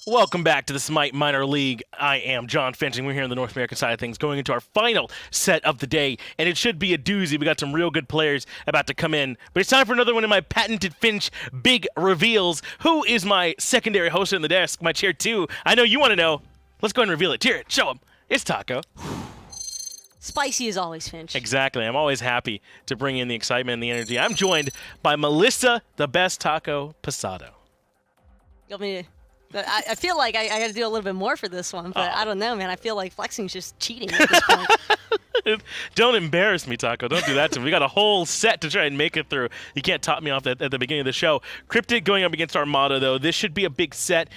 Welcome back to the SMITE Minor League. I am John Fenching. We're here on the North American side of things, going into our final set of the day, and it should be a doozy. We got some real good players about to come in, but it's time for another one of my patented Finch big reveals. Who is my secondary host on the desk, my chair two? I know you want to know. Let's go ahead and reveal it. Here, show him. It's Taco. Spicy as always, Finch. Exactly. I'm always happy to bring in the excitement and the energy. I'm joined by Melissa, the best Taco Pasado. You want me to... I feel like I got to do a little bit more for this one, but I don't know, man. I feel like flexing's just cheating at this point. Don't embarrass me, Taco. Don't do that to me. We got a whole set to try and make it through. You can't top me off at the beginning of the show. Cryptic going up against Armada, though. This should be a big set.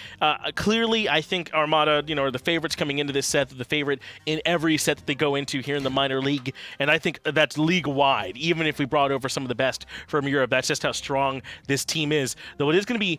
Clearly, I think Armada, are the favorites coming into this set. The favorite in every set that they go into here in the minor league, and I think that's league-wide. Even if we brought over some of the best from Europe, that's just how strong this team is. Though it is going to be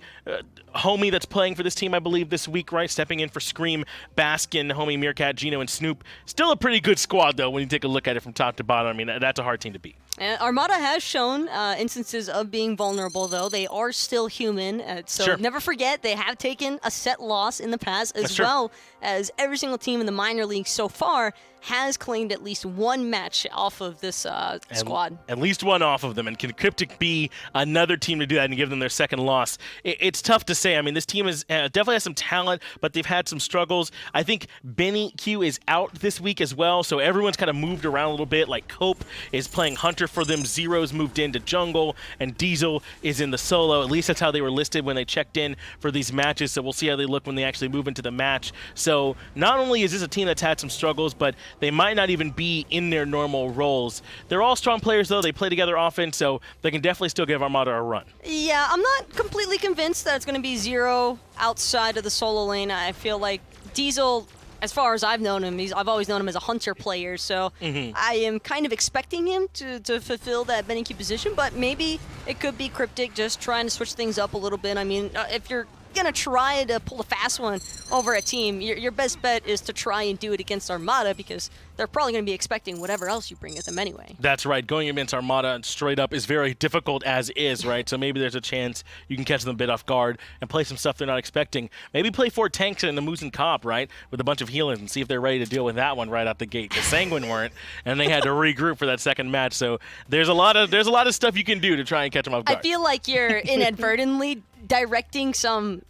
Homie that's playing for this team, I believe, this week, right? Stepping in for Scream, Baskin, Homie, Meerkat, Geno, and Snoop. Still a pretty good squad, though, when you take a look at it from top to bottom. I mean, that's a hard team to beat. Armada has shown instances of being vulnerable, though. They are still human, so Sure. Never forget they have taken a set loss in the past, as well as every single team in the minor league so far has claimed at least one match off of this squad. At least one off of them. And can Cryptic be another team to do that and give them their second loss? It's tough to say. I mean, this team is definitely has some talent, but they've had some struggles. I think Benny Q is out this week as well, so everyone's kind of moved around a little bit. Like Cope is playing Hunter for them. Zearoe's moved into Jungle, and Diesel is in the solo. At least that's how they were listed when they checked in for these matches, so we'll see how they look when they actually move into the match. So not only is this a team that's had some struggles, but they might not even be in their normal roles. They're all strong players, though. They play together often, so they can definitely still give Armada a run. Yeah, I'm not completely convinced that it's going to be Zearoe outside of the solo lane. I feel like Diesel, as far as I've known him, I've always known him as a Hunter player, so I am kind of expecting him to fulfill that Benny Q position, but maybe it could be Cryptic just trying to switch things up a little bit. I mean, if you're gonna try to pull a fast one over a team, your best bet is to try and do it against Armada, because they're probably gonna be expecting whatever else you bring at them anyway. That's right. Going against Armada straight up is very difficult as is, right? So maybe there's a chance you can catch them a bit off guard and play some stuff they're not expecting. Maybe play 4 tanks in the Moose and Cop, right? With a bunch of healers and see if they're ready to deal with that one right out the gate. The Sanguine weren't, and they had to regroup for that second match. So there's a lot of stuff you can do to try and catch them off guard. I feel like you're inadvertently directing some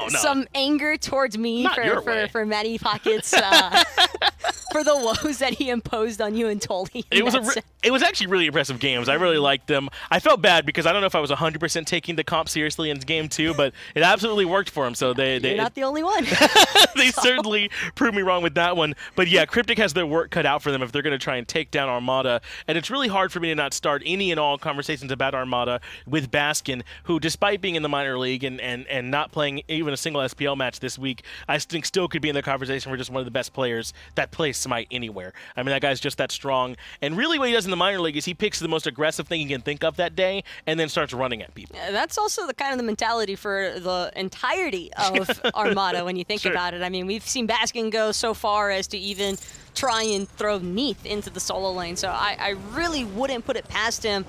some anger towards me for Matty Pockets for the woes that he imposed on you and Tolly. It was actually really impressive games. I really liked them. I felt bad because I don't know if I was 100% taking the comp seriously in game 2, but it absolutely worked for him. So you're not the only one. They certainly proved me wrong with that one. But yeah, Cryptic has their work cut out for them if they're going to try and take down Armada. And it's really hard for me to not start any and all conversations about Armada with Baskin, who, despite being in the minor league and not playing even a single SPL match this week, I think still could be in the conversation for just one of the best players that plays SMITE anywhere. I mean, that guy's just that strong. And really what he does in the minor league is he picks the most aggressive thing he can think of that day and then starts running at people. That's also the kind of the mentality for the entirety of Armada when you think about it. I mean, we've seen Baskin go so far as to even try and throw Neath into the solo lane. So I really wouldn't put it past him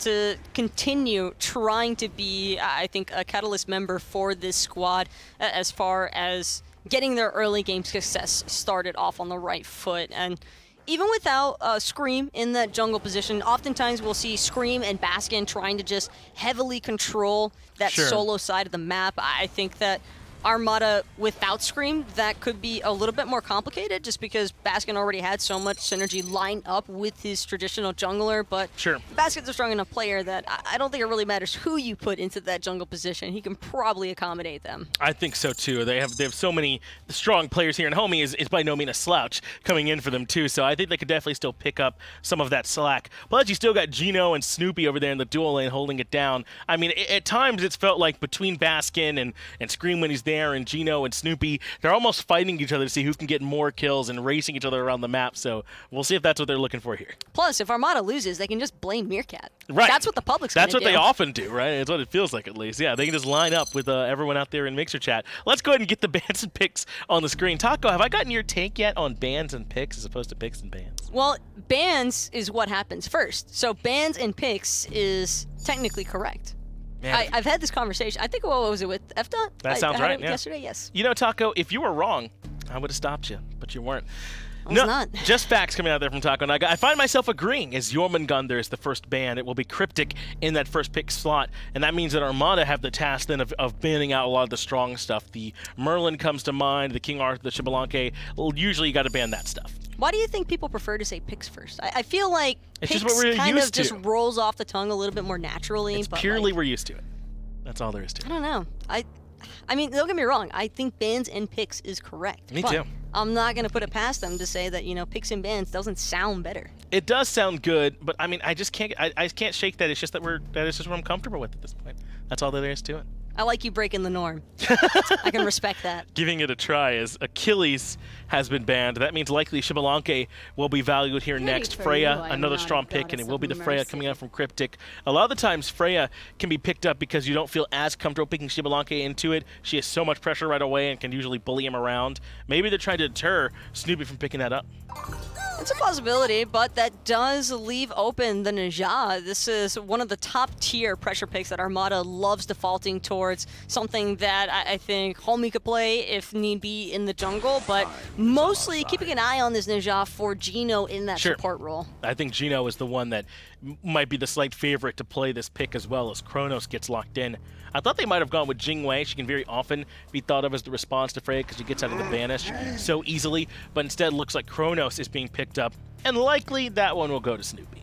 to continue trying to be, I think, a catalyst member for this squad as far as getting their early game success started off on the right foot. And even without Scream in that jungle position, oftentimes we'll see Scream and Baskin trying to just heavily control that solo side of the map. I think that Armada without Scream, that could be a little bit more complicated just because Baskin already had so much synergy lined up with his traditional jungler, but Baskin's a strong enough player that I don't think it really matters who you put into that jungle position. He can probably accommodate them. I think so too. They have so many strong players here, and Homie is by no means a slouch coming in for them too, so I think they could definitely still pick up some of that slack. Plus, you still got Geno and Snoopy over there in the dual lane holding it down. I mean, at times it's felt like between Baskin and Scream when he's there and Geno and Snoopy, they're almost fighting each other to see who can get more kills and racing each other around the map. So we'll see if that's what they're looking for here. Plus, if Armada loses, they can just blame Meerkat. Right. That's what the public's going to do. That's what they often do, right? It's what it feels like, at least. Yeah, they can just line up with everyone out there in Mixer Chat. Let's go ahead and get the bans and picks on the screen. Taco, have I gotten your take yet on bans and picks as opposed to picks and bans? Well, bans is what happens first. So bans and picks is technically correct. Man. I've had this conversation. I think, what was it, with F-Dot? That sounds I had right, it yeah. yesterday, yes. You know, Taco, if you were wrong, I would have stopped you, but you weren't. I was not. Just facts coming out there from Taco. And I find myself agreeing as Jormungandr is the first ban. It will be Cryptic in that first pick slot, and that means that Armada have the task then of banning out a lot of the strong stuff. The Merlin comes to mind, the King Arthur, the Xbalanque. Well, usually you got to ban that stuff. Why do you think people prefer to say picks first? I feel like It's picks just what we're kind of used to. just rolls off the tongue a little bit more naturally. It's but purely like, we're used to it. That's all there is to I it. don't know. I mean, don't get me wrong. I think bans and picks is correct. Me but too. I'm not going to put it past them to say that, picks and bans doesn't sound better. It does sound good, but I mean, I just can't. I can't shake that. It's just that is just what I'm comfortable with at this point. That's all that there is to it. I like you breaking the norm. I can respect that. Giving it a try as Achilles has been banned. That means likely Xbalanque will be valued here next. for Freya, you, I am another not a strong pick, and it goddess will be of the Freya mercy. coming out from Cryptic. A lot of the times, Freya can be picked up because you don't feel as comfortable picking Xbalanque into it. She has so much pressure right away and can usually bully him around. Maybe they're trying to deter Snoopy from picking that up. It's a possibility, but that does leave open the Najah. This is one of the top tier pressure picks that Armada loves defaulting towards, something that I think Homie could play if need be in the jungle, but mostly keeping an eye on this Najah for Geno in that support role. I think Geno is the one that might be the slight favorite to play this pick as well as Chronos gets locked in. I thought they might have gone with Jingwei. She can very often be thought of as the response to Freya because she gets out of the banish so easily, but instead looks like Chronos is being picked up, and likely that one will go to Snoopy.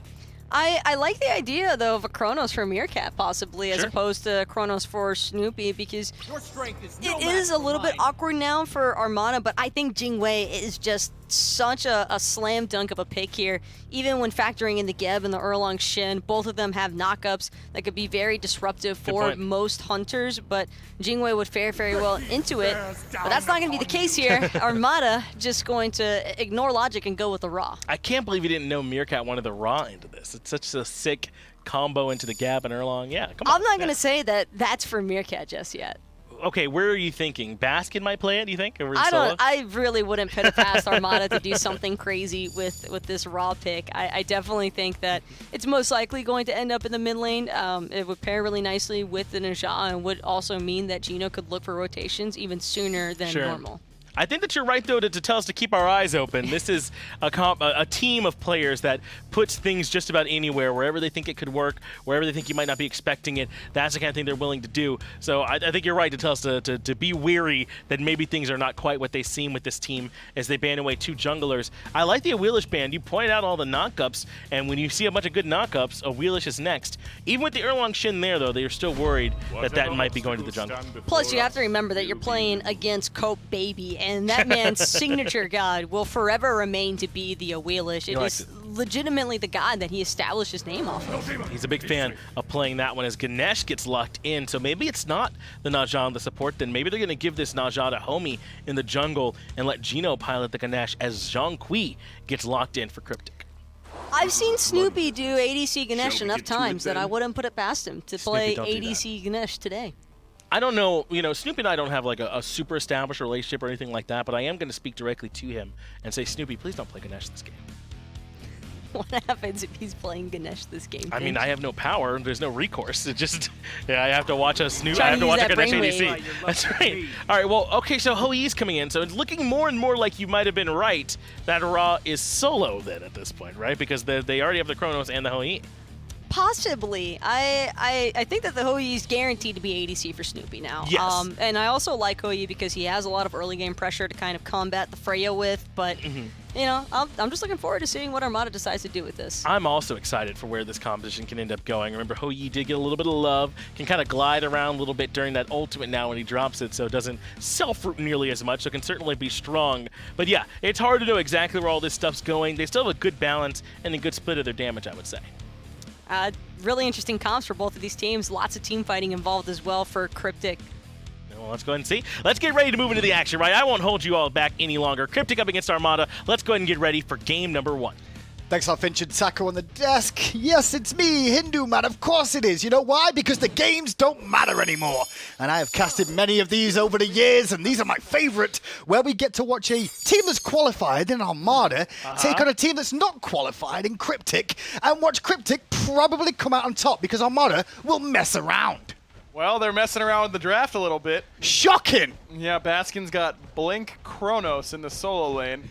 I like the idea, though, of a Chronos for Meerkat, possibly, as Sure. opposed to Chronos for Snoopy, because Your strength is it is a little bit awkward now for Armada, but I think Jingwei is just such a slam dunk of a pick here. Even when factoring in the Geb and the Erlang Shen, both of them have knockups that could be very disruptive for point. most hunters, but Jingwei would fare very well into it. But that's not going to be the case here. Armada just going to ignore logic and go with the Raw. I can't believe you didn't know Meerkat wanted the Raw into this. It's such a sick combo into the Gab and Erlang. Yeah, come on. I'm not going to say that that's for Meerkat just yet. Okay, where are you thinking? Baskin might play it, do you think? Over in I solo? don't. I really wouldn't put it past Armada to do something crazy with this Raw pick. I definitely think that it's most likely going to end up in the mid lane. It would pair really nicely with the Najah and would also mean that Geno could look for rotations even sooner than normal. I think that you're right, though, to tell us to keep our eyes open. This is a team of players that puts things just about anywhere, wherever they think it could work, wherever they think you might not be expecting it. That's the kind of thing they're willing to do. So I think you're right to tell us to be weary that maybe things are not quite what they seem with this team as they ban away two junglers. I like the Awilish ban. You pointed out all the knockups, and when you see a bunch of good knockups, Awilish is next. Even with the Erlang Shin there, though, they are still worried that might be going to the jungle. Plus, you have to remember that you're playing against Copebby, and that man's signature god will forever remain to be the Awilish. It is legitimately the god that he established his name off of. He's a big fan of playing that one as Ganesha gets locked in, so maybe it's not the Najah on the support, then maybe they're going to give this Najah to Homie in the jungle and let Geno pilot the Ganesha as Zhong gets locked in for Cryptic. I've seen Snoopy do ADC Ganesh enough times that I wouldn't put it past him to play don't do that. ADC Ganesh today. I don't know, Snoopy and I don't have like a super established relationship or anything like that, but I am going to speak directly to him and say, Snoopy, please don't play Ganesh this game. What happens if he's playing Ganesh this game? I mean, I have no power. There's no recourse. It just, I have to watch a Snoopy. Trying I have to to watch use a that Ganesh brainwave. ADC. That's right. All right. Well, okay. So Hoi's coming in. So it's looking more and more like you might have been right that Ra is solo then at this point, right? Because they already have the Chronos and the Hoi. Possibly. I think that the Hoi is guaranteed to be ADC for Snoopy now. Yes. And I also like Hoi because he has a lot of early game pressure to kind of combat the Freya with, but I'm just looking forward to seeing what Armada decides to do with this. I'm also excited for where this competition can end up going. Remember, Hoi did get a little bit of love, can kind of glide around a little bit during that ultimate now when he drops it, so it doesn't self-root nearly as much, so it can certainly be strong. But yeah, it's hard to know exactly where all this stuff's going. They still have a good balance and a good split of their damage, I would say. Really interesting comps for both of these teams. Lots of team fighting involved as well for Cryptic. Well, let's go ahead and see. Let's get ready to move into the action, right? I won't hold you all back any longer. Cryptic up against Armada. Let's go ahead and get ready for game number 1. Thanks, Finch and Taco on the desk. Yes, it's me, Hindu man. Of course it is. You know why? Because the games don't matter anymore. And I have casted many of these over the years, and these are my favorite, where we get to watch a team that's qualified in Armada take on a team that's not qualified in Cryptic, and watch Cryptic probably come out on top because Armada will mess around. Well, they're messing around with the draft a little bit. Shocking! Yeah, Baskin's got Blink Chronos in the solo lane.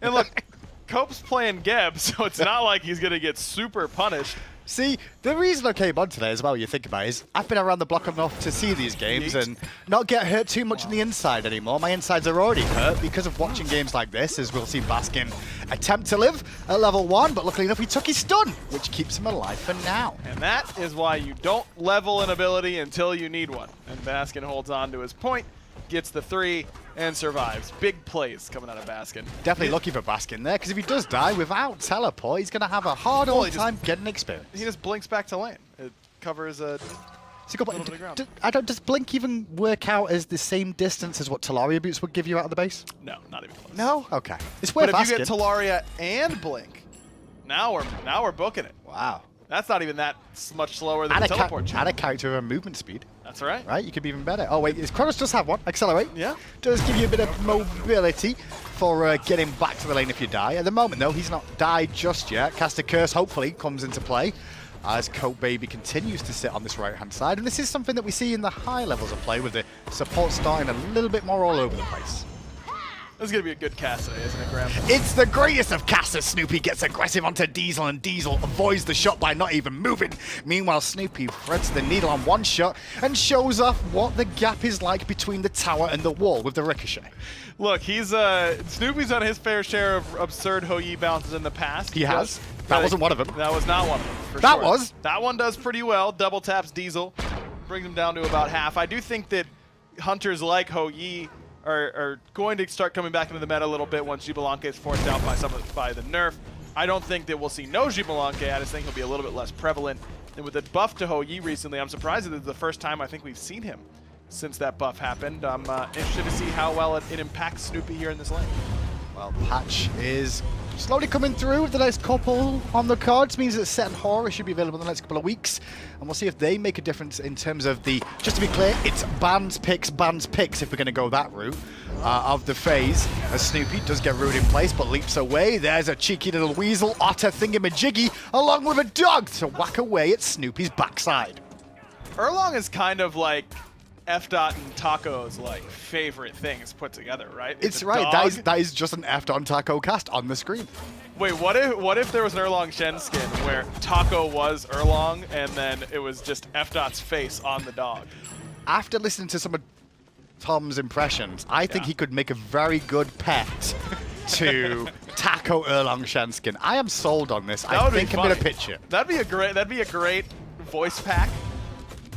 And look, Cope's playing Geb, so it's not like he's going to get super punished. See, the reason I came on today as well, you think about it, is I've been around the block enough to see these games and not get hurt too much on the inside anymore. My insides are already hurt because of watching games like this, as we'll see Baskin attempt to live at level 1, but luckily enough he took his stun, which keeps him alive for now. And that is why you don't level an ability until you need one. And Baskin holds on to his point, gets the 3, and survives. Big plays coming out of Baskin. Definitely lucky for Baskin there, because if he does die without teleport, he's going to have a hard old time getting experience. He just blinks back to lane. It covers a little bit of ground. Does Blink even work out as the same distance as what Talaria boots would give you out of the base? No, not even close. No? Okay. It's worth But if asking. you get Talaria and Blink, now we're booking it. Wow. That's not even that much slower than the teleport chain. Add a character with movement speed. That's right. Right, you could be even better. Oh wait, Chronos does have one. Accelerate. Yeah. Does give you a bit of mobility for getting back to the lane if you die. At the moment though, he's not died just yet. Cast a Curse hopefully comes into play as Copebby continues to sit on this right-hand side. And this is something that we see in the high levels of play with the support starting a little bit more all over the place. This is going to be a good cast today, isn't it, Graham? It's the greatest of casts as Snoopy gets aggressive onto Diesel, and Diesel avoids the shot by not even moving. Meanwhile, Snoopy threads the needle on one shot and shows off what the gap is like between the tower and the wall with the ricochet. Look, he's Snoopy's done his fair share of absurd Hou-Yi bounces in the past. He has. That wasn't one of them. That was not one of them, for That sure. was. That one does pretty well. Double taps Diesel, brings him down to about half. I do think that hunters like Hou-Yi are going to start coming back into the meta a little bit once Xbalanque is forced out by the nerf. I don't think that we'll see no Xbalanque. I just think he'll be a little bit less prevalent. And with the buff to Hou-Yi recently, I'm surprised that it's the first time I think we've seen him since that buff happened. I'm interested to see how well it impacts Snoopy here in this lane. Well, Patch is slowly coming through with the next couple on the cards. Means that Set and Horror should be available in the next couple of weeks. And we'll see if they make a difference in terms of the, just to be clear, it's bans, picks if we're going to go that route of the phase. As Snoopy does get rooted in place, but leaps away. There's a cheeky little weasel, otter thingamajiggy, along with a dog to whack away at Snoopy's backside. Erlang is kind of like F-Dot and Taco's like favorite things put together, right? It's right. That is just an F-Dot and Taco cast on the screen. Wait, what if there was an Erlang Shen skin where Taco was Erlang and then it was just F-Dot's face on the dog? After listening to some of Tom's impressions, I think he could make a very good pet to Taco Erlang Shen skin. I am sold on this. I think I'm gonna pitch it. That'd be a great voice pack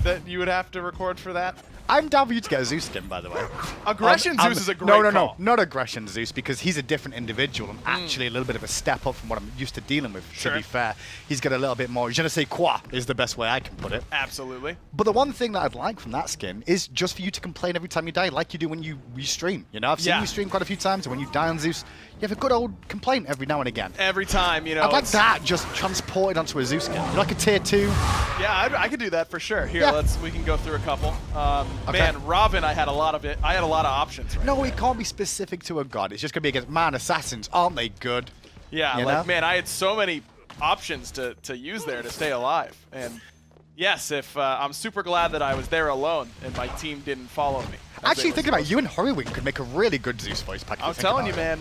that you would have to record for that. I'm down for you to get a Zeus skin, by the way. Aggression Zeus is a great No, call. not Aggression Zeus, because he's a different individual and actually a little bit of a step up from what I'm used to dealing with, to be fair. He's got a little bit more, je ne sais quoi is the best way I can put it. Absolutely. But the one thing that I'd like from that skin is just for you to complain every time you die, like you do when you stream. You know, I've seen you stream quite a few times, and when you die on Zeus, you have a good old complaint every now and again. Every time, you know. I'd like that just transported onto a Zeus skin. Like a tier 2. Yeah, I could do that for sure. Here, we can go through a couple. Man, Robin, I had a lot of options. Right no, it can't be specific to a god. It's just going to be against, man, assassins, aren't they good? Yeah, you know? Man, I had so many options to use there to stay alive. And yes, I'm super glad that I was there alone and my team didn't follow me. Actually, thinking about it, you and Hurrywing could make a really good Zeus voice pack. I'm telling you, man,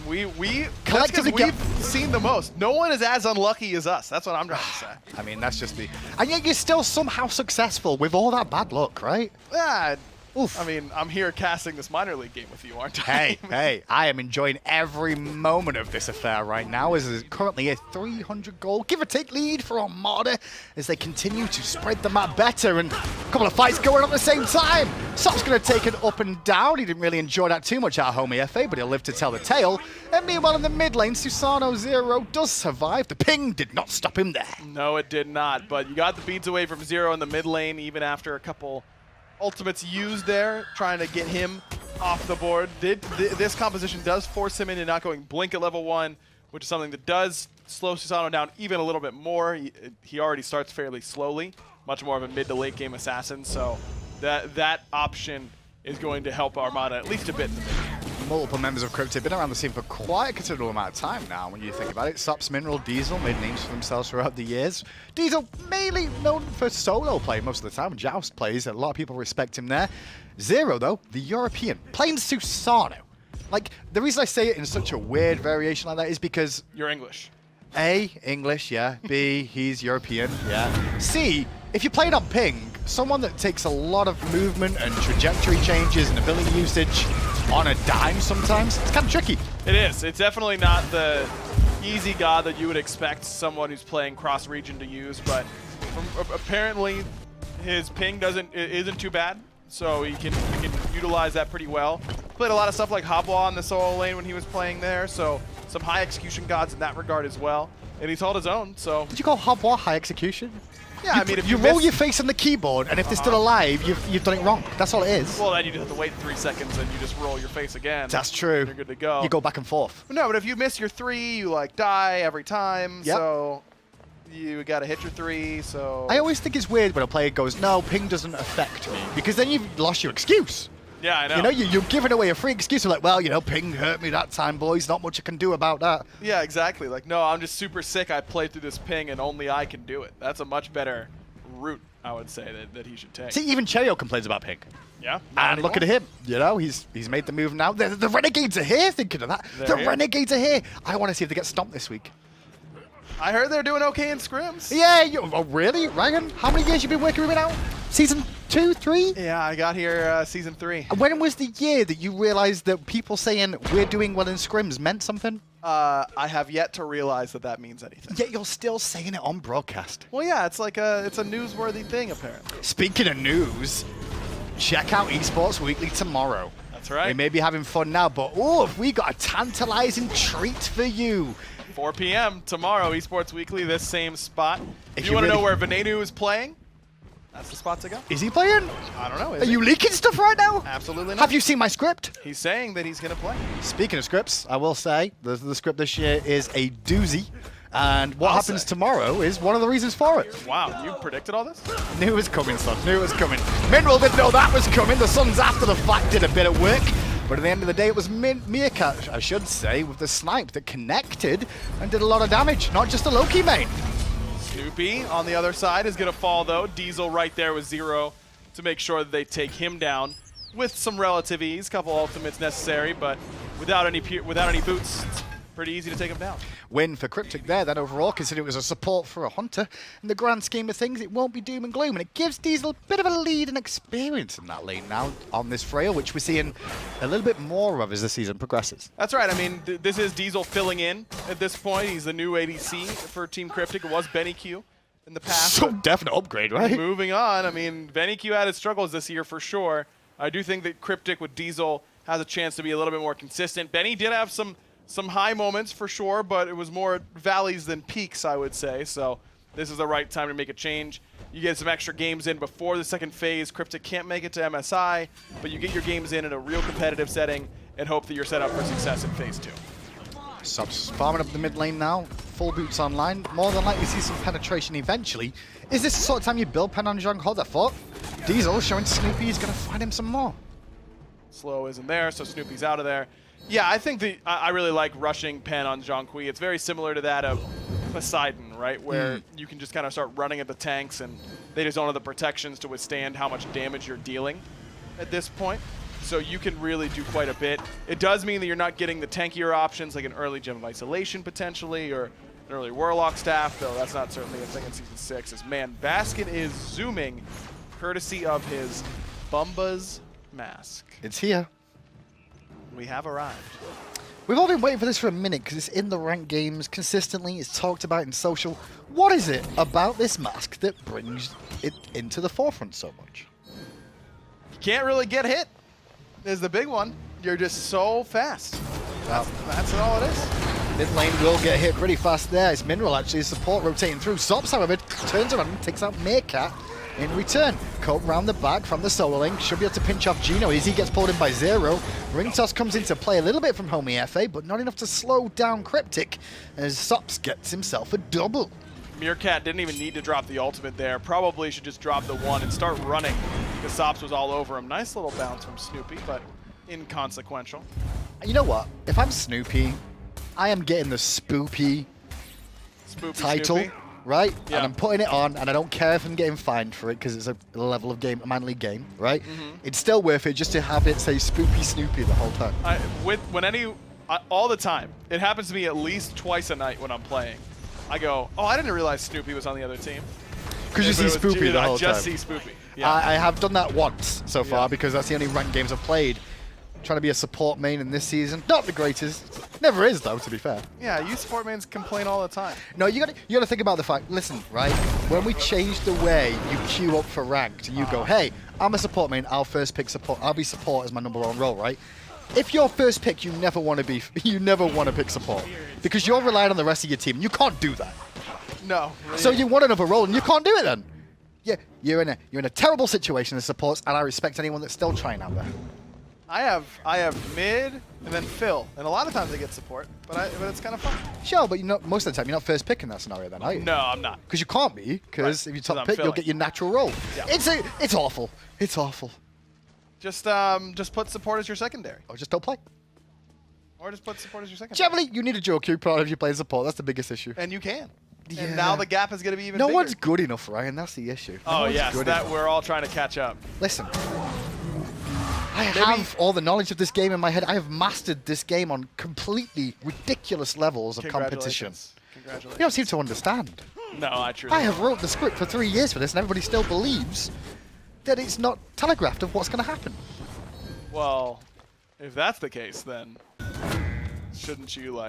that's because we've seen the most. No one is as unlucky as us. That's what I'm trying to say. I mean, that's just the... And yet you're still somehow successful with all that bad luck, right? Yeah. Oof. I mean, I'm here casting this minor league game with you, aren't I? Hey, I am enjoying every moment of this affair right now, as there's currently a 300 goal, give or take, lead for Armada as they continue to spread the map better, and a couple of fights going on at the same time. Sops going to take it up and down. He didn't really enjoy that too much out of Homiefe, but he'll live to tell the tale. And meanwhile, in the mid lane, Susano Zearoe does survive. The ping did not stop him there. No, it did not, but you got the beads away from Zearoe in the mid lane, even after a couple ultimates used there, trying to get him off the board. This composition does force him into not going blink at level 1, which is something that does slow Susano down even a little bit more. He already starts fairly slowly, much more of a mid to late game assassin, so that option is going to help Armada at least a bit in the mid. multiple members of Cryptic been around the scene for quite a considerable amount of time now when you think about it. Sops, Mineral, Diesel made names for themselves throughout the years. Diesel mainly known for solo play most of the time. Joust plays, a lot of people respect him there. Zearoe, though, the European, playing Susano. Like, the reason I say it in such a weird variation like that is because... You're English. A, English, yeah. B, he's European, yeah. C, if you're playing on ping, someone that takes a lot of movement and trajectory changes and ability usage on a dime sometimes, it's kind of tricky. It is. It's definitely not the easy god that you would expect someone who's playing cross-region to use, but apparently his ping isn't too bad, so he can utilize that pretty well. Played a lot of stuff like Hobwa on the solo lane when he was playing there, so some high execution gods in that regard as well. And he's held his own, so... Did you call Hobwa high execution? Yeah, I mean, if you roll your face on the keyboard, and if they're still alive, you've done it wrong. That's all it is. Well, then you just have to wait 3 seconds, and you just roll your face again. That's true. You're good to go. You go back and forth. No, but if you miss your 3, you like die every time. Yep. So you got to hit your 3. So I always think it's weird when a player goes, "No, ping doesn't affect me," because then you've lost your excuse. yeah, I know. You know, you're giving away a free excuse. You're like, well, you know, ping hurt me that time, boys. Not much I can do about that. Yeah, exactly. Like, no, I'm just super sick. I played through this ping, and only I can do it. That's a much better route, I would say, that he should take. See, even Cherio complains about ping. Yeah. And look at him. You know, he's made the move now. The Renegades are here, thinking of that. They're here. Renegades are here. I want to see if they get stomped this week. I heard they're doing okay in scrims. Yeah, oh, really? Ryan, how many years you been working with it now? Season 2, 3? Yeah, I got here season 3. When was the year that you realized that people saying we're doing well in scrims meant something? I have yet to realize that means anything. Yet you're still saying it on broadcast. Well, yeah, it's like it's a newsworthy thing, apparently. Speaking of news, check out Esports Weekly tomorrow. That's right. We may be having fun now, but oh, have we got a tantalizing treat for you. 4 p.m. tomorrow, Esports Weekly, this same spot. If you you want to really- know where Venenu is playing, that's the spot to go. Is he playing? I don't know. Are you leaking stuff right now? Absolutely not. Have you seen my script? He's saying that he's going to play. Speaking of scripts, I will say the script this year is a doozy. And what happens tomorrow is one of the reasons for it. Wow, you predicted all this? Knew it was coming, son. Knew it was coming. Mineral didn't know that was coming. The Suns after the fact did a bit of work. But at the end of the day, it was Meerkat, I should say, with the snipe that connected and did a lot of damage. Not just a Loki main. Snoopy on the other side is going to fall, though. Diesel right there with Zearoe to make sure that they take him down with some relative ease. Couple ultimates necessary, but without any boots, it's pretty easy to take him down. Win for Cryptic there, then overall, considering it was a support for a Hunter. In the grand scheme of things, it won't be doom and gloom, and it gives Diesel a bit of a lead and experience in that lane now on this Freya, which we're seeing a little bit more of as the season progresses. That's right. I mean, this is Diesel filling in at this point. He's the new ADC for Team Cryptic. It was Benny Q in the past. So definite upgrade, right? Moving on, I mean, Benny Q had his struggles this year for sure. I do think that Cryptic with Diesel has a chance to be a little bit more consistent. Benny did have some high moments for sure, but it was more valleys than peaks, I would say. So this is the right time to make a change. You get some extra games in before the second phase. Cryptic can't make it to MSI, but you get your games in a real competitive setting and hope that you're set up for success in phase 2. Subs farming up the mid lane now. Full boots online. More than likely see some penetration eventually. Is this the sort of time you build pen on Zhong? Hold that thought. Diesel showing Snoopy he's going to find him some more. Slow isn't there, so Snoopy's out of there. Yeah, I think I really like rushing pen on Zhong Kui. It's very similar to that of Poseidon, right? Where you can just kind of start running at the tanks and they just don't have the protections to withstand how much damage you're dealing at this point. So you can really do quite a bit. It does mean that you're not getting the tankier options like an early Gem of Isolation potentially or an early Warlock staff, though that's not certainly a thing in Season 6. As man, Baskin is zooming courtesy of his Bumba's mask. It's here. We have arrived. We've all been waiting for this for a minute because it's in the ranked games consistently. It's talked about in social. What is it about this mask that brings it into the forefront so much? You can't really get hit is the big one. You're just so fast. That's all it is. Mid lane will get hit pretty fast there. It's Mineral actually, support rotating through. Sops, however, turns around and takes out Meerkat in return. Cope round the back from the solo lane. Should be able to pinch off Geno as he gets pulled in by Zearoe. Ring toss comes into play a little bit from Homiefe, but not enough to slow down Cryptic as Sops gets himself a double. Meerkat didn't even need to drop the ultimate there. Probably should just drop the one and start running because Sops was all over him. Nice little bounce from Snoopy, but inconsequential. You know what? If I'm Snoopy, I am getting the Spoopy title, Snoopy. right? Yeah. And I'm putting it on, and I don't care if I'm getting fined for it because it's a level of game, a man league game, right? It's still worth it just to have it say Spoopy Snoopy the whole time. All the time. It happens to me at least twice a night when I'm playing. I go, oh, I didn't realize Snoopy was on the other team. Because you see Spoopy the whole time. I just see Spoopy. Yeah. I have done that once so far Yeah. because that's the only ranked games I've played. Trying to be a support main in this season. Not the greatest. Never is, though, to be fair. Yeah, you support mains complain all the time. No, you gotta think about the fact, listen, right? When we changed the way you queue up for ranked, and you go, hey, I'm a support main, I'll first pick support. I'll be support as my number one role, right? If you're first pick, you never want to pick support. Because you're relying on the rest of your team, and you can't do that. No. Really. So you want another role, and you can't do it then. Yeah, you're in a terrible situation as supports, and I respect anyone that's still trying out there. I have mid and then Phil, and a lot of times I get support, but it's kind of fun. Sure, but most of the time you're not first pick in that scenario then, are you? No, I'm not. Because you can't be, because Right, if you 'cause top I'm pick, you'll filling. get your natural role. Yeah. It's awful. It's awful. Just put support as your secondary, Or just don't play. or just put support as your secondary. Generally, you need a dual queue product if you play support. That's the biggest issue. And you can. Yeah. And now the gap is going to be even No bigger. one's good enough, Ryan. That's the issue. No Oh one's yes, good that enough. we're all trying to catch up. Listen, I have all the knowledge of this game in my head. I have mastered this game on completely ridiculous levels of competition. Congratulations. You don't seem to understand. No, I truly. I have wrote the script for 3 years for this, and everybody still believes that it's not telegraphed of what's going to happen. Well, if that's the case, then shouldn't you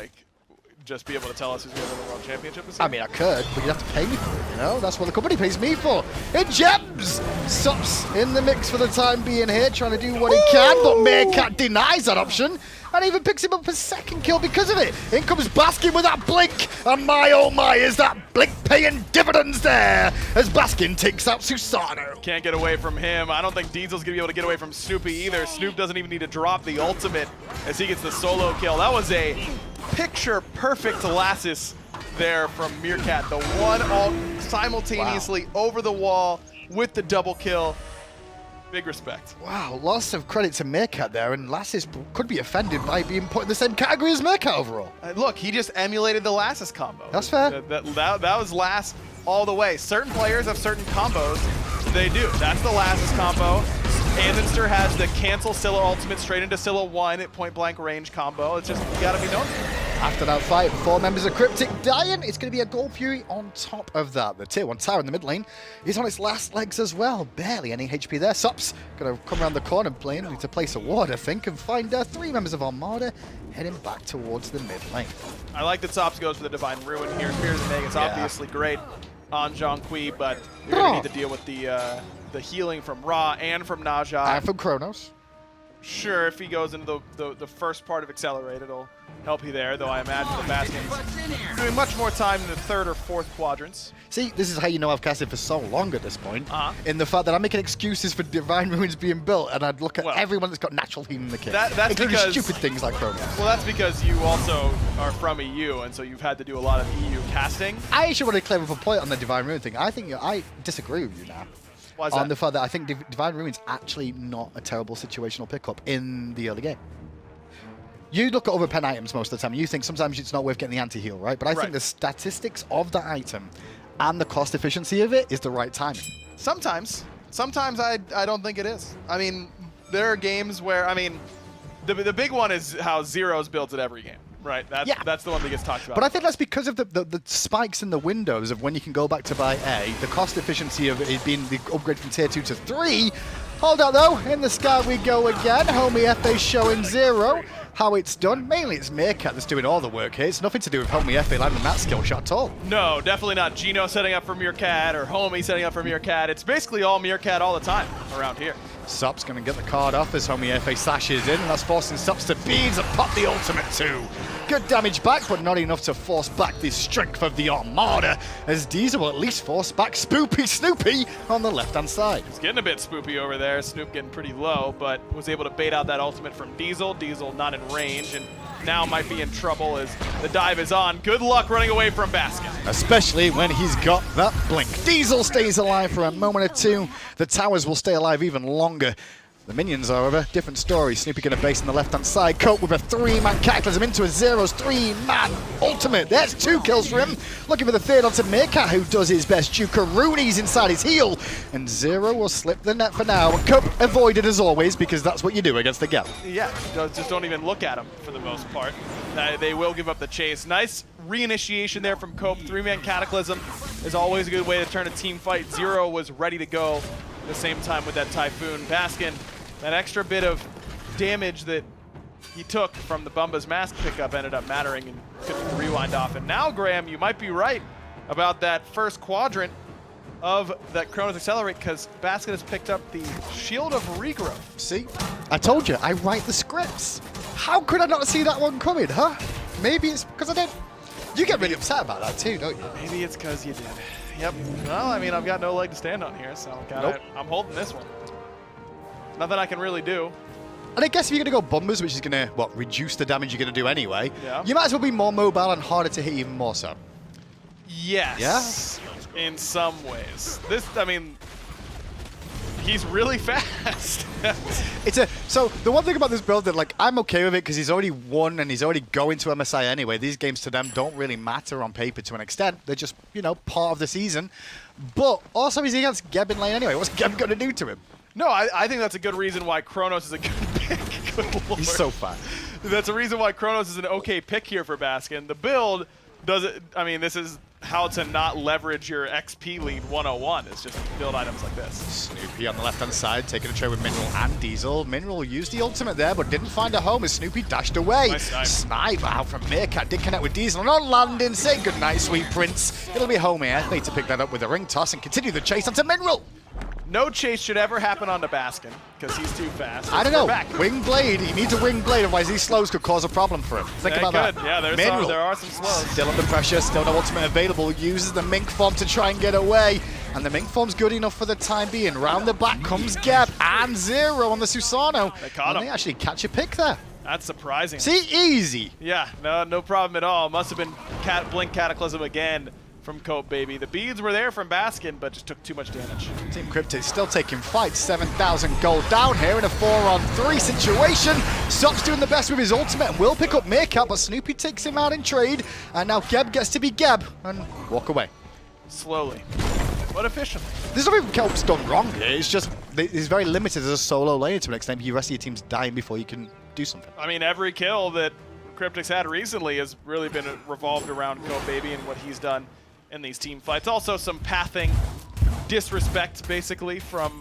just be able to tell us who's going to win the world championship this year? I mean, I could, but you'd have to pay me for it, you know? That's what the company pays me for. In gems! Sops in the mix for the time being here, trying to do what he can, but Meerkat denies that option, and even picks him up a second kill because of it. In comes Baskin with that blink, and my oh my, is that blink paying dividends there, as Baskin takes out Susano. Can't get away from him. I don't think Diesel's going to be able to get away from Snoopy either. Snoop doesn't even need to drop the ultimate as he gets the solo kill. That was a picture-perfect lasses there from Meerkat. The one all simultaneously over the wall with the double kill. Big respect. Wow, lots of credit to Meerkat there, and Lasses could be offended by being put in the same category as Meerkat overall. Look, he just emulated the Lasses combo. That's fair. That was Lass all the way. Certain players have certain combos. They do. That's the Lasses combo. Anminster has the cancel Scylla ultimate straight into Scylla 1 at point blank range combo. It's just, you gotta be known. After that fight, 4 members of Cryptic dying, it's going to be a Gold Fury on top of that. The tier 1 tower in the mid lane is on its last legs as well. Barely any HP there. Sops going to come around the corner playing to place a ward, I think, and find 3 members of Armada heading back towards the mid lane. I like that Sops goes for the Divine Ruin here. Spears and Meg is obviously great on Zhong, but you're going to need to deal with the healing from Ra and from Naja. And from Chronos. Sure, if he goes into the first part of Accelerate, it'll help you there, though I imagine the Baskin's doing much more time in the 3rd or 4th quadrants. See, this is how you know I've casted for so long at this point. Uh-huh. In the fact that I'm making excuses for Divine Ruins being built, and I'd look at everyone that's got natural healing in the kit. That's including because stupid things like Chronos. Well, that's because you also are from EU, and so you've had to do a lot of EU casting. I actually want to clear up a point on the Divine Ruin thing. I think I disagree with you now. Why is on that? the fact that I think Divine Ruin's actually not a terrible situational pickup in the early game. You look at other pen items most of the time, and you think sometimes it's not worth getting the anti-heal, right? But I think the statistics of that item and the cost efficiency of it is the right timing. Sometimes I don't think it is. I mean, there are games where, I mean, the big one is how Zearoe's built at every game, right? That's the one that gets talked about. But I think that's because of the spikes in the windows of when you can go back to buy A, the cost efficiency of it being the upgrade from tier 2 to 3. Hold out though, in the sky we go again. Homiefe showing Zearoe how it's done. Mainly it's Meerkat that's doing all the work here. It's nothing to do with Homiefe landing that skill shot at all. No, definitely not Geno setting up for Meerkat or Homie setting up for Meerkat. It's basically all Meerkat all the time around here. Sops going to get the card off as Homiefe slashes in, and that's forcing Sops to beads and pop the ultimate too. Good damage back, but not enough to force back the strength of the Armada, as Diesel will at least force back Spoopy Snoopy on the left-hand side. It's getting a bit spoopy over there. Snoop getting pretty low, but was able to bait out that ultimate from Diesel. Diesel not in range, and now might be in trouble as the dive is on. Good luck running away from Baskin. Especially when he's got that blink. Diesel stays alive for a moment or two. The towers will stay alive even longer. The minions are of a different story. Snoopy going to base on the left-hand side. Cope with a 3-man cataclysm into a Zeroe's 3-man ultimate. There's 2 kills for him. Looking for the third onto Meerkat, who does his best. Rooney's inside his heel. And Zeroe will slip the net for now. Cope avoided as always, because that's what you do against the gap. Yeah, just don't even look at him for the most part. They will give up the chase. Nice reinitiation there from Cope. 3-man cataclysm is always a good way to turn a team fight. Zearoe was ready to go at the same time with that Typhoon. Baskin, that extra bit of damage that he took from the Bumba's mask pickup ended up mattering and couldn't get the rewind off. And now, Graham, you might be right about that first quadrant of that Chronos Accelerate, because Baskin has picked up the Shield of Regrowth. See? I told you, I write the scripts. How could I not see that one coming, huh? Maybe it's because I did. You get really upset about that too, don't you? Maybe it's because you did. Yep. Well, I mean, I've got no leg to stand on here, so I'm holding this one. Nothing I can really do. And I guess if you're going to go Bombers, which is going to, reduce the damage you're going to do anyway, yeah, you might as well be more mobile and harder to hit even more so. Yes. Yeah? In some ways. I mean, he's really fast. So the one thing about this build that, I'm okay with it because he's already won and he's already going to MSI anyway. These games to them don't really matter on paper to an extent. They're just, part of the season. But also he's against Geb in lane anyway. What's Geb going to do to him? No, I think that's a good reason why Chronos is a good pick. Good Lord. He's so fast. That's a reason why Chronos is an okay pick here for Baskin. The build doesn't, this is how to not leverage your XP lead 101. It's just build items like this. Snoopy on the left-hand side, taking a trade with Mineral and Diesel. Mineral used the ultimate there, but didn't find a home as Snoopy dashed away. Nice Snipe out from Meerkat, did connect with Diesel. Not landing, say goodnight, sweet prince. It'll be home here. Need to pick that up with a ring toss and continue the chase onto Mineral. No chase should ever happen onto Baskin, because he's too fast. I don't know. Back. Wing Blade. He needs a Wing Blade, otherwise these slows could cause a problem for him. Think about that. Yeah, there are some slows. Still under pressure, still no ultimate available. Uses the Mink form to try and get away. And the Mink form's good enough for the time being. Round the back comes Geb and Zearoe on the Susano. They caught him. They actually catch a pick there. That's surprising. See, easy. Yeah, no problem at all. Must have been Blink Cataclysm again from Copebby. The beads were there from Baskin, but just took too much damage. Team CryptiK still taking fights. 7,000 gold down here in a 4-on-3 situation. Sops doing the best with his ultimate and will pick up Meerkat, but Snoopy takes him out in trade. And now Geb gets to be Geb and walk away. Slowly, but efficiently. There's nothing Kelp's done wrong here. It's just he's very limited as a solo laner to an extent. The rest of your team's dying before you can do something. Every kill that CryptiK's had recently has really been revolved around Copebby and what he's done in these team fights. Also some pathing disrespect basically from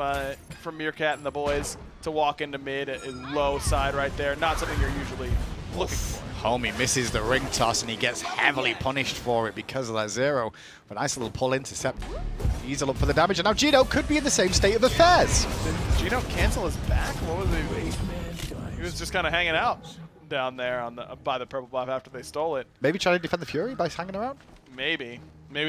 Meerkat and the boys to walk into mid at a low side right there. Not something you're usually looking for. Homie misses the ring toss and he gets heavily punished for it because of that Zearoe. But nice little pull intercept. Diesel up for the damage, and now Geno could be in the same state of affairs. Did Geno cancel his back? What was he? He was just kind of hanging out down there on by the purple buff after they stole it. Maybe trying to defend the Fury by hanging around? Maybe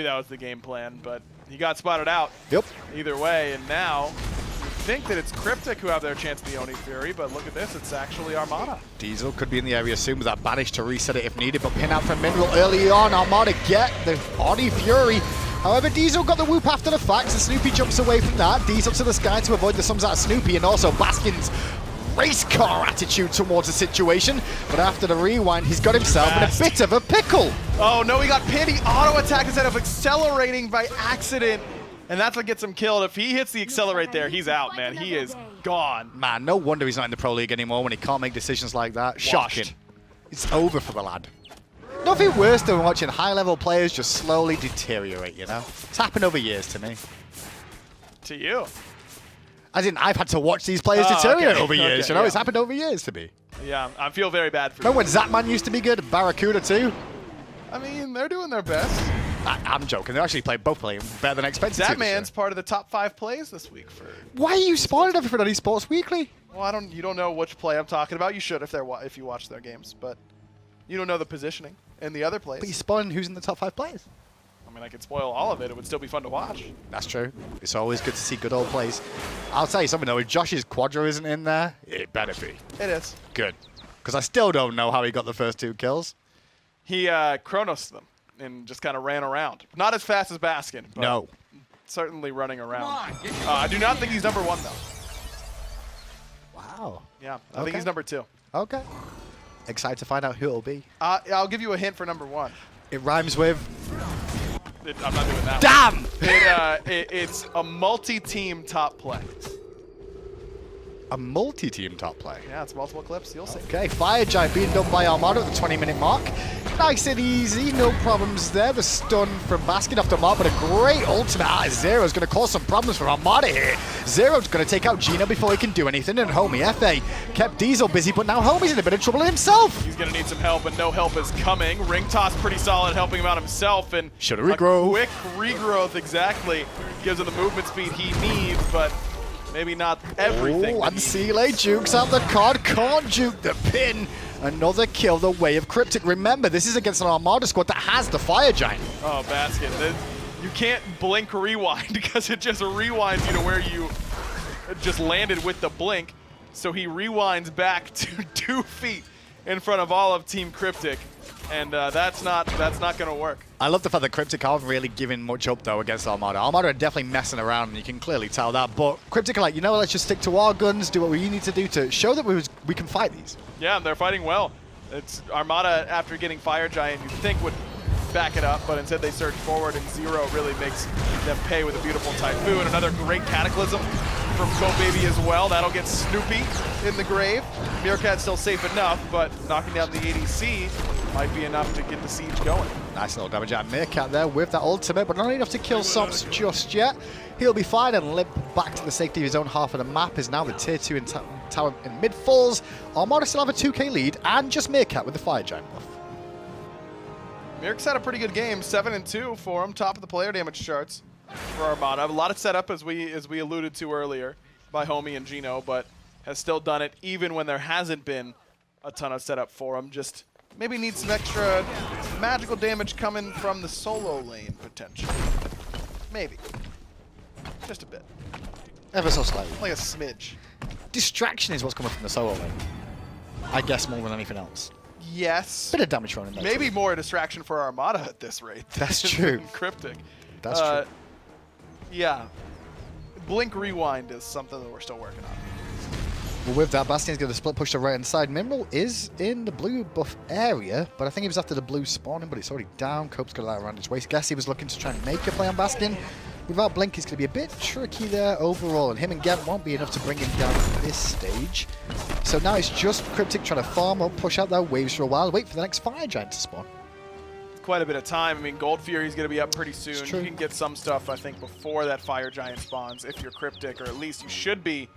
that was the game plan, but he got spotted out. Yep. Either way, and now you think that it's CryptiK who have their chance of the Oni Fury, but look at this, it's actually Armada. Diesel could be in the area soon with that banish to reset it if needed, but pin out from Mineral early on. Armada get the Oni Fury. However, Diesel got the whoop after the fact, and Snoopy jumps away from that. Diesel to the sky to avoid the sums out of Snoopy, and also Baskin's race car attitude towards the situation. But after the rewind, he's got himself in a bit of a pickle. Oh no, he got pinned. He auto-attacked instead of accelerating by accident. And that's what gets him killed. If he hits the accelerate there, he's out, man. He is gone. Man, no wonder he's not in the Pro League anymore when he can't make decisions like that. Shocking. It's over for the lad. Nothing worse than watching high-level players just slowly deteriorate, you know? It's happened over years to me. To you. As in, I've had to watch these players deteriorate over years, you know? Yeah. It's happened over years to me. Yeah, I feel very bad for you. Remember when Zapman used to be good? Barracuda too? They're doing their best. I'm joking. They actually both playing better than expected. Zapman's part of the top 5 plays this week. Why are you spoiling everything on eSports Weekly? Well, you don't know which play I'm talking about. You should if you watch their games, but you don't know the positioning and the other plays. But you're spoiling who's in the top 5 players. I could spoil all of it. It would still be fun to watch. That's true. It's always good to see good old plays. I'll tell you something though, if Josh's Quadra isn't in there, it better be. It is. Good. Because I still don't know how he got the first 2 kills. He Chronos them and just kind of ran around. Not as fast as Baskin, but No. certainly running around. I do not think he's #1 though. Wow. Yeah, I think he's number 2. Okay. Excited to find out who it'll be. I'll give you a hint for number 1. It rhymes with... I'm not doing that. Damn! It's a multi-team top play. A multi-team top play. Yeah, it's multiple clips. You'll see. Okay, Fire Giant being done by Armada at the 20-minute mark. Nice and easy, no problems there. The stun from Baskin after Mark, but a great ultimate out of Zearoe is going to cause some problems for Armada here. Zero's going to take out Geno before he can do anything, and Homiefe kept Diesel busy, but now Homie's in a bit of trouble himself. He's going to need some help, and no help is coming. Ring Toss pretty solid, helping him out himself, and should have regrowth. Quick regrowth, exactly. Gives him the movement speed he needs, but maybe not everything. Oh, and Seeley jukes out the card, can't juke the pin. Another kill the way of Cryptic. Remember, this is against an Armada squad that has the Fire Giant. Oh, Baskin. You can't blink rewind because it just rewinds you to where you just landed with the blink. So he rewinds back to 2 feet in front of all of Team Cryptic. And that's not going to work. I love the fact that Cryptic aren't really giving much up, though, against Armada. Armada are definitely messing around, and you can clearly tell that. But Cryptic are like, you know, let's just stick to our guns, do what we need to do to show that we can fight these. Yeah, they're fighting well. It's Armada, after getting Fire Giant, you'd think would back it up, but instead they surge forward, and Zearoe really makes them pay with a beautiful Typhoon. Another great Cataclysm from Copebby as well. That'll get Snoopy in the grave. Meerkat's still safe enough, but knocking down the ADC might be enough to get the siege going. Nice little damage out of Meerkat there with that ultimate, but not enough to kill Sops just yet. He'll be fine and limp back to the safety of his own half of the map as now the tier 2 in tower in mid falls. Armada still have a 2k lead, and just Meerkat with the Fire Giant buff. Meerkat's had a pretty good game, 7-2 for him, top of the player damage charts for Armada. A lot of setup, as we alluded to earlier, by Homie and Geno, but has still done it even when there hasn't been a ton of setup for him. Just maybe needs some extra magical damage coming from the solo lane, potentially. Maybe. Just a bit. Ever so slightly. Like a smidge. Distraction is what's coming from the solo lane. I guess more than anything else. Yes. Bit of damage thrown in there. Maybe too. more a distraction for Armada at this rate. That's true. Cryptic. That's true. Yeah. Blink Rewind is something that we're still working on. Well, with that, Bastion's going to split push to right hand side. Mineral is in the blue buff area, but I think he was after the blue spawning, but it's already down. Cope's got that around his waist. Guess he was looking to try and make a play on Baskin. Without Blink, it's going to be a bit tricky there overall, and him and Gent won't be enough to bring him down at this stage. So now it's just Cryptic trying to farm up, push out their waves for a while, wait for the next Fire Giant to spawn. Quite a bit of time. I mean, Gold Fury's going to be up pretty soon. It's true. You can get some stuff, I think, before that Fire Giant spawns if you're Cryptic, or at least you should be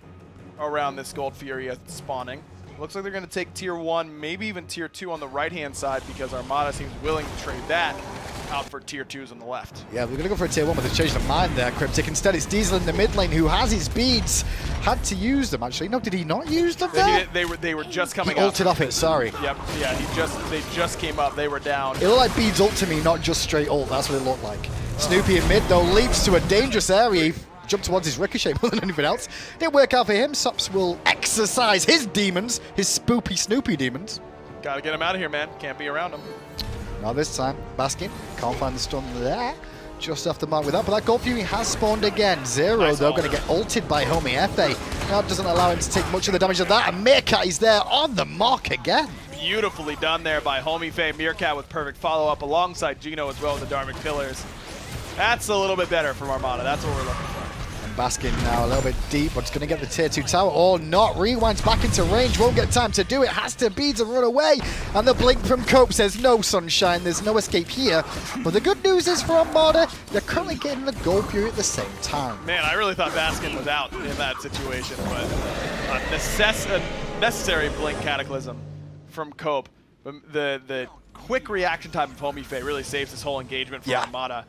around this Gold Fury spawning. Looks like they're going to take Tier 1, maybe even Tier 2 on the right-hand side, because Armada seems willing to trade that out for Tier 2s on the left. Yeah, we're going to go for a Tier 1, but they've changed their mind there, Cryptic. Instead, it's Diesel in the mid lane who has his beads. Had to use them, actually. No, did he not use them there? They were just coming he up. ulted off it, sorry. Yep, yeah, they just came up. They were down. It looked like beads ult to me, not just straight ult. That's what it looked like. Snoopy in mid, though, leaps to a dangerous area. He jumped towards his ricochet more than anything else. Didn't work out for him. Sops will exercise his demons, his spoopy Snoopy demons. Gotta get him out of here, man. Can't be around him. Now this time, Baskin can't find the stun there. Just off the mark with that, but that Gold Fury has spawned again. Zearoe, Nice though, ult. going to get ulted by Homiefe. Now it doesn't allow him to take much of the damage of that, and Meerkat is there on the mark again. Beautifully done there by Homiefe. Meerkat with perfect follow-up alongside Geno as well with the Dharmic Pillars. That's a little bit better from Armada. That's what we're looking for. And Baskin now a little bit deep, but it's going to get the tier 2 tower or not. Rewinds back into range, won't get time to do it. Has to beads and run away. And the blink from Cope says no sunshine, there's no escape here. But the good news is for Armada, they're currently getting the Gold Fury at the same time. Man, I really thought Baskin was out in that situation, but a necessary blink Cataclysm from Cope. The quick reaction time of Homiefe really saves this whole engagement for Armada.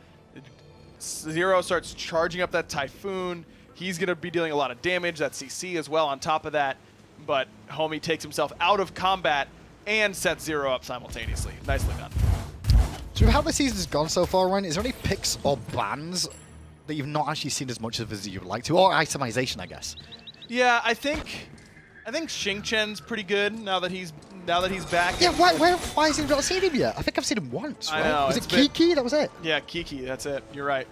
Zearoe starts charging up that Typhoon. He's going to be dealing a lot of damage, that CC as well on top of that. But Homie takes himself out of combat and sets Zearoe up simultaneously. Nicely done. So how the season's gone so far, Ryan, is there any picks or bans that you've not actually seen as much of as you'd like to? Or itemization, I guess. Yeah, I think Xingchen's pretty good now that he's back. Yeah, why is he not seen him yet? I think I've seen him once, right? I know, Was it it's been- Kiki? That was it. Yeah, Kiki, that's it. You're right.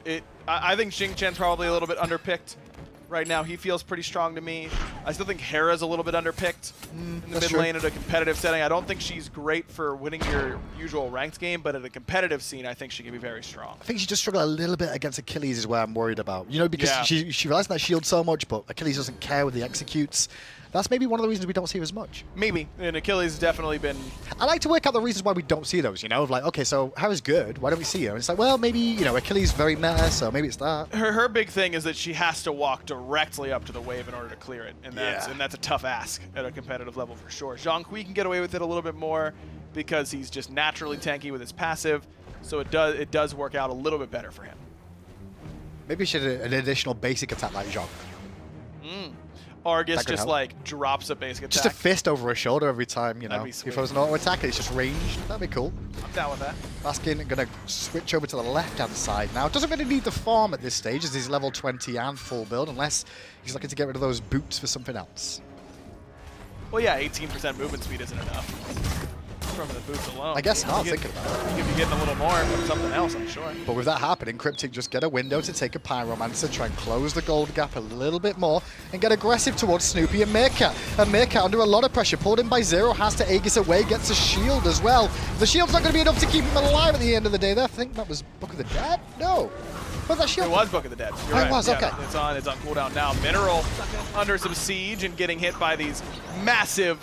I think Xingchen's probably a little bit underpicked right now. He feels pretty strong to me. I still think Hera's a little bit underpicked in the mid true. lane at a competitive setting. I don't think she's great for winning your usual ranked game, but at a competitive scene, I think she can be very strong. I think she just struggled a little bit against Achilles is where I'm worried about. You know, because Yeah. she relies on that shield so much, but Achilles doesn't care with the executes. That's maybe one of the reasons we don't see her as much. Maybe. And Achilles has definitely been... I like to work out the reasons why we don't see those, you know? Like, okay, so Hera's good. Why don't we see her? And it's like, well, maybe, you know, Achilles very meta, so maybe it's that. Her big thing is that she has to walk directly up to the wave in order to clear it. And that's, Yeah. and that's a tough ask at a competitive level for sure. Zhong can get away with it a little bit more because he's just naturally tanky with his passive. So it does work out a little bit better for him. Maybe she had an additional basic attack like Zhong. Argus That could just help. like drops a basic attack. Just a fist over her shoulder every time, you know? That'd be sweet. If it was an auto attack and it's just ranged, that'd be cool. I'm down with that. Baskin going to switch over to the left-hand side now. Doesn't really need the farm at this stage as he's level 20 and full build, unless he's looking to get rid of those boots for something else. Well, yeah, 18% movement speed isn't enough from the boots alone. I guess not, You thinking about it. You could be getting a little more from something else, I'm sure. But with that happening, Cryptic just get a window to take a Pyromancer, try and close the gold gap a little bit more, and get aggressive towards Snoopy and Meerkat. And Meerkat, under a lot of pressure, pulled in by Zearoe, has to Aegis away, gets a shield as well. The shield's not going to be enough to keep him alive at the end of the day there. I think that was Book of the Dead? No. Where's that shield? It was Book of the Dead. You're Oh, it right. was, Yeah, okay. It's on cooldown now. Mineral under some siege and getting hit by these massive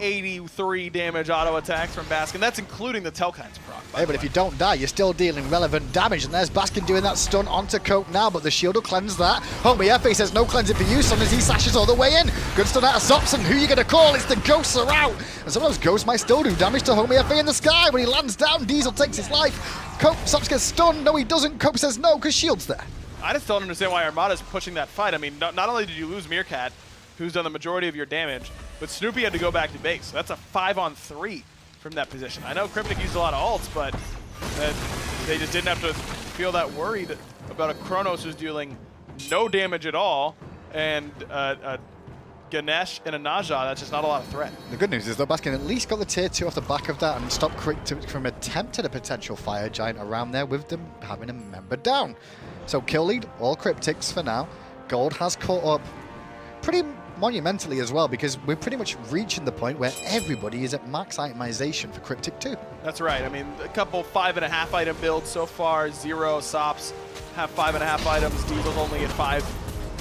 83 damage auto attacks from Baskin. That's including the Telkine's proc. by Hey, the but if way. you don't die, you're still dealing relevant damage. And there's Baskin doing that stun onto Cope now, but the shield will cleanse that. Homiefe says no cleanse it for you, son, as he slashes all the way in. Good stun out of sops, and who you gonna call? It's the ghosts are out. And some of those ghosts might still do damage to Homiefe in the sky. When he lands down, Diesel takes his life. Cope, sops gets stunned. No, he doesn't. Cope says no, because shield's there. I just don't understand why Armada's pushing that fight. I mean, not only did you lose Meerkat, who's done the majority of your damage, but Snoopy had to go back to base. So that's a 5-on-3 from that position. I know Cryptic used a lot of ults, but they just didn't have to feel that worried about a Chronos who's dealing no damage at all, and a Ganesha and a Naja, that's just not a lot of threat. The good news is, though, Baskin at least got the tier 2 off the back of that and stopped Cryptic from attempting a potential fire giant around there with them having a member down. So kill lead, all Cryptics for now. Gold has caught up pretty monumentally as well, because we're pretty much reaching the point where everybody is at max itemization for Cryptic 2. That's right. I mean, a couple 5.5 item builds so far. Zearoe, sops have 5.5 items. Diesel's only at 5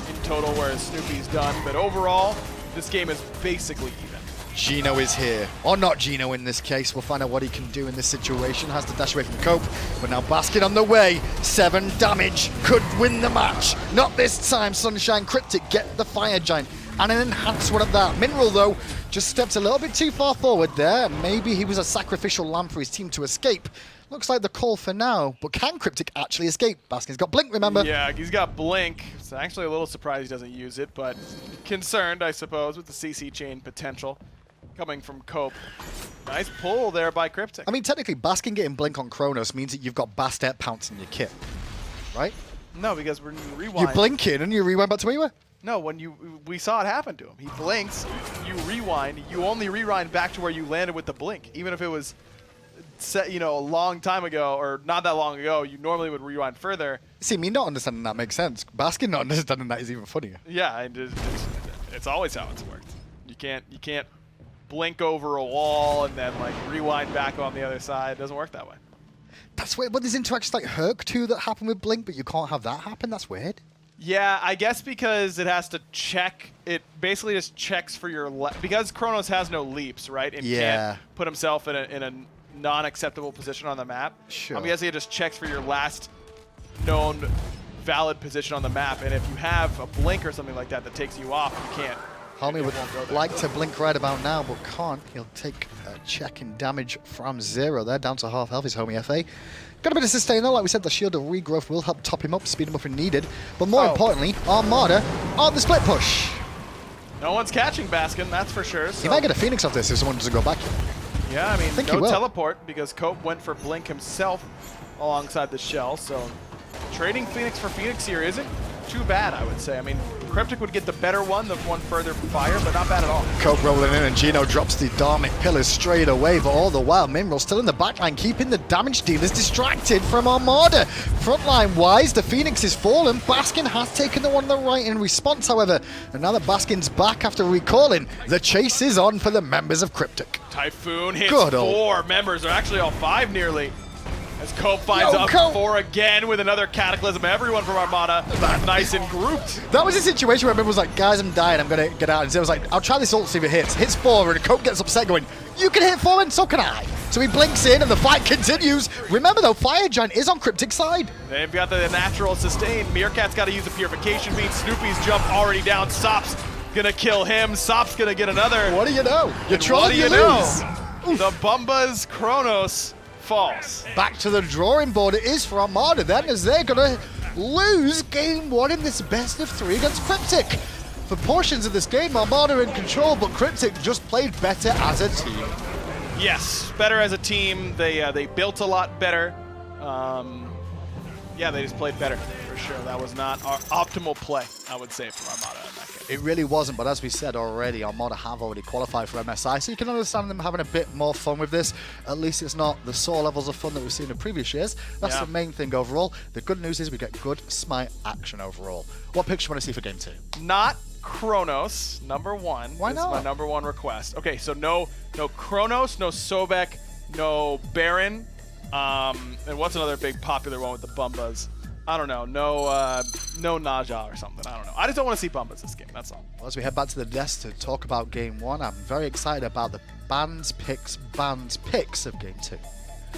in total, whereas Snoopy's done. But overall, this game is basically even. Geno is here, or not Geno in this case. We'll find out what he can do in this situation. Has to dash away from Cope, but now Baskin on the way. 7 damage, could win the match. Not this time, Sunshine. Cryptic get the fire giant, and an enhanced one at that. Mineral, though, just stepped a little bit too far forward there. Maybe he was a sacrificial lamb for his team to escape. Looks like the call for now, but can Cryptic actually escape? Baskin's got Blink, remember? Yeah, he's got Blink. So actually a little surprised he doesn't use it, but concerned, I suppose, with the CC chain potential coming from Cope. Nice pull there by Cryptic. I mean, technically, Baskin getting Blink on Chronos means that you've got Bastet Pounce in your kit, right? No, because when you rewind. You blink in and you rewind back to where you were. No, we saw it happen to him. He blinks, you rewind, you only rewind back to where you landed with the blink. Even if it was set, a long time ago or not that long ago, you normally would rewind further. See, me not understanding that makes sense. Baskin not understanding that is even funnier. Yeah, it's always how it's worked. You can't blink over a wall and then like rewind back on the other side. It doesn't work that way. That's weird. But there's interactions like Herc 2 that happen with Blink, but you can't have that happen. That's weird. Yeah, I guess because it has to check. It basically just checks for your because Chronos has no leaps, right? And Yeah. can't put himself in a non-acceptable position on the map. Sure. I'm guessing it just checks for your last known valid position on the map. And if you have a blink or something like that that takes you off, you can't. Homie it would won't go there. like to blink right about now, but can't. He'll take a check in damage from Zearoe there, down to half health is Homiefe. Got a bit of sustain though, like we said, the shield of regrowth will help top him up, speed him up when needed. But more importantly, Armada on the split push. No one's catching Baskin, that's for sure. He So, might get a Phoenix off this if someone doesn't go back. yeah, I mean, think he no will. teleport because Cope went for blink himself alongside the shell. So trading Phoenix for Phoenix here isn't too bad, I would say. I mean, Cryptic would get the better one, the one further from fire, but not bad at all. Cope rolling in and Geno drops the Dharmic Pillars straight away, but all the while Mineral still in the backline, keeping the damage dealers distracted from Armada. Frontline wise, the Phoenix is fallen. Baskin has taken the one on the right in response, however, and now that Baskin's back after recalling, the chase is on for the members of Cryptic. Typhoon hits Good 4 members, or actually all 5 nearly. As Cope finds up Cope. 4 again with another Cataclysm. Everyone from Armada nice and grouped. That was a situation where everyone was like, guys, I'm dying, I'm going to get out. And Zero was like, I'll try this ult, see if it hits. Hits 4, and Cope gets upset going, you can hit 4 and so can I. So he blinks in and the fight continues. Remember though, Fire Giant is on Cryptic's side. They've got the natural sustain. Meerkat's got to use the Purification Beam. Snoopy's jump already down. Sops gonna kill him. Sops gonna get another. What do you know? You're trolling, What do you lose. know? The Bumba's Chronos falls. Back to the drawing board it is for Armada then, as they're going to lose game 1 in this best of 3 against Cryptic. For portions of this game, Armada in control, but Cryptic just played better as a team. Yes, better as a team. They built a lot better. Yeah, they just played better for sure. That was not our optimal play, I would say, from Armada in that game. It really wasn't, but as we said already, Armada have already qualified for MSI, so you can understand them having a bit more fun with this. At least it's not the sore levels of fun that we've seen in previous years. That's the main thing overall. The good news is we get good SMITE action overall. What picks do you want to see for game 2? Not Chronos, number 1. Why not? That's my number 1 request. Okay, so no Chronos, no Sobek, no Baron. And what's another big popular one with the Bumbas? I don't know. No Naja or something. I don't know. I just don't want to see Bumbas this game. That's all. Well, as we head back to the desk to talk about game 1, I'm very excited about the bands picks of game 2.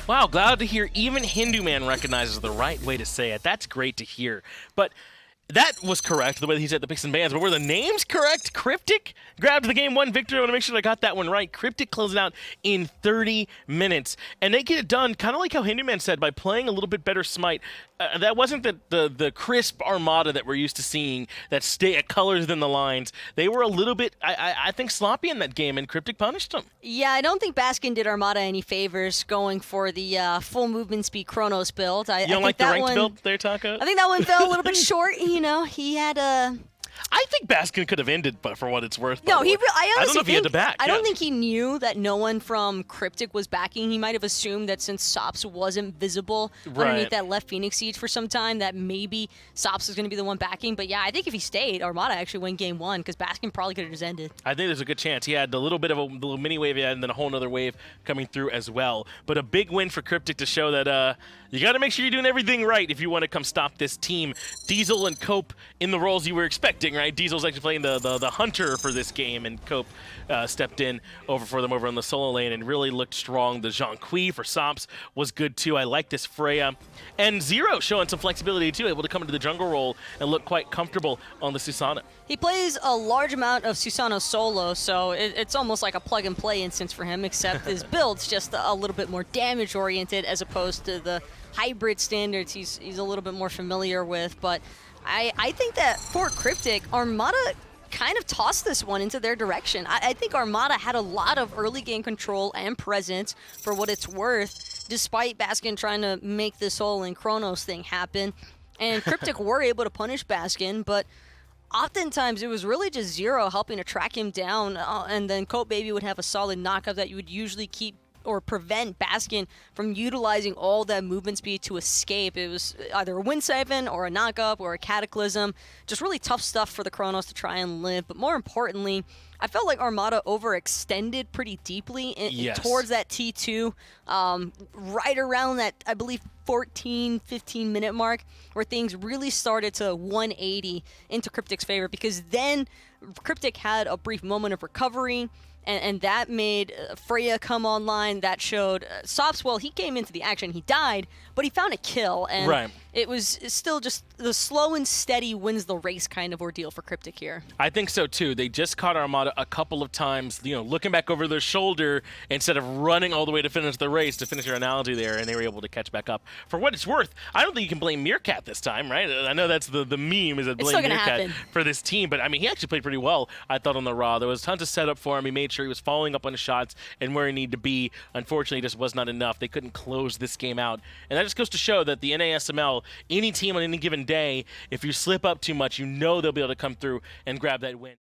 Wow, glad to hear even Hindu Man recognizes the right way to say it. That's great to hear. But that was correct, the way he said the picks and bans, but were the names correct? Cryptic grabbed the game 1 victory. I want to make sure I got that one right. Cryptic closed it out in 30 minutes. And they get it done, kind of like how Hindu Man said, by playing a little bit better SMITE. That wasn't the crisp Armada that we're used to seeing, that stay at colors than the lines. They were a little bit, I think, sloppy in that game, and Cryptic punished them. Yeah, I don't think Baskin did Armada any favors going for the full movement speed Chronos build. You don't like the ranked build there, Taco? I think that one fell a little bit short. You know, he had a... I think Baskin could have ended, but for what it's worth. No, I honestly don't know if he had to back. I don't think he knew that no one from Cryptic was backing. He might have assumed that since Sops wasn't visible underneath that left Phoenix Siege for some time, that maybe Sops was going to be the one backing. But yeah, I think if he stayed, Armada actually win game 1 because Baskin probably could have just ended. I think there's a good chance. He had a little bit of a little mini wave, and then a whole other wave coming through as well. But a big win for Cryptic to show that you got to make sure you're doing everything right if you want to come stop this team. Diesel and Cope in the roles you were expecting, right? Diesel's actually playing the hunter for this game, and Cope stepped in for them over on the solo lane and really looked strong. The Zhong for Sops was good too. I like this Freya. And Zearoe showing some flexibility too, able to come into the jungle role and look quite comfortable on the Susano. He plays a large amount of Susano solo, so it's almost like a plug-and-play instance for him, except his build's just a little bit more damage-oriented as opposed to the hybrid standards he's a little bit more familiar with. But I think that for Cryptic, Armada kind of tossed this one into their direction. I think Armada had a lot of early game control and presence for what it's worth, despite Baskin trying to make this whole and Chronos thing happen. And Cryptic were able to punish Baskin, but oftentimes it was really just Zearoe helping to track him down, and then Copebby would have a solid knockup that you would usually keep or prevent Baskin from utilizing all that movement speed to escape. It was either a win siphon or a knockup or a cataclysm. Just really tough stuff for the Chronos to try and live. But more importantly, I felt like Armada overextended pretty deeply towards that T2, right around that, I believe, 14, 15-minute mark, where things really started to 180 into Cryptic's favor, because then Cryptic had a brief moment of recovery, and that made Freya come online. That showed Sops, well, he came into the action. He died, but he found a kill, and it was still just the slow and steady wins the race kind of ordeal for Cryptic here. I think so, too. They just caught Armada a couple of times, looking back over their shoulder instead of running all the way to finish the race, to finish your analogy there, and they were able to catch back up. For what it's worth, I don't think you can blame Meerkat this time, right? I know that's the meme, is that blame Meerkat for this team, but I mean, he actually played pretty well, I thought, on the Raw. There was tons of setup for him. He made sure he was following up on his shots and where he needed to be. Unfortunately, just was not enough. They couldn't close this game out. And that just goes to show that the NASML Any team on any given day, if you slip up too much, you know they'll be able to come through and grab that win.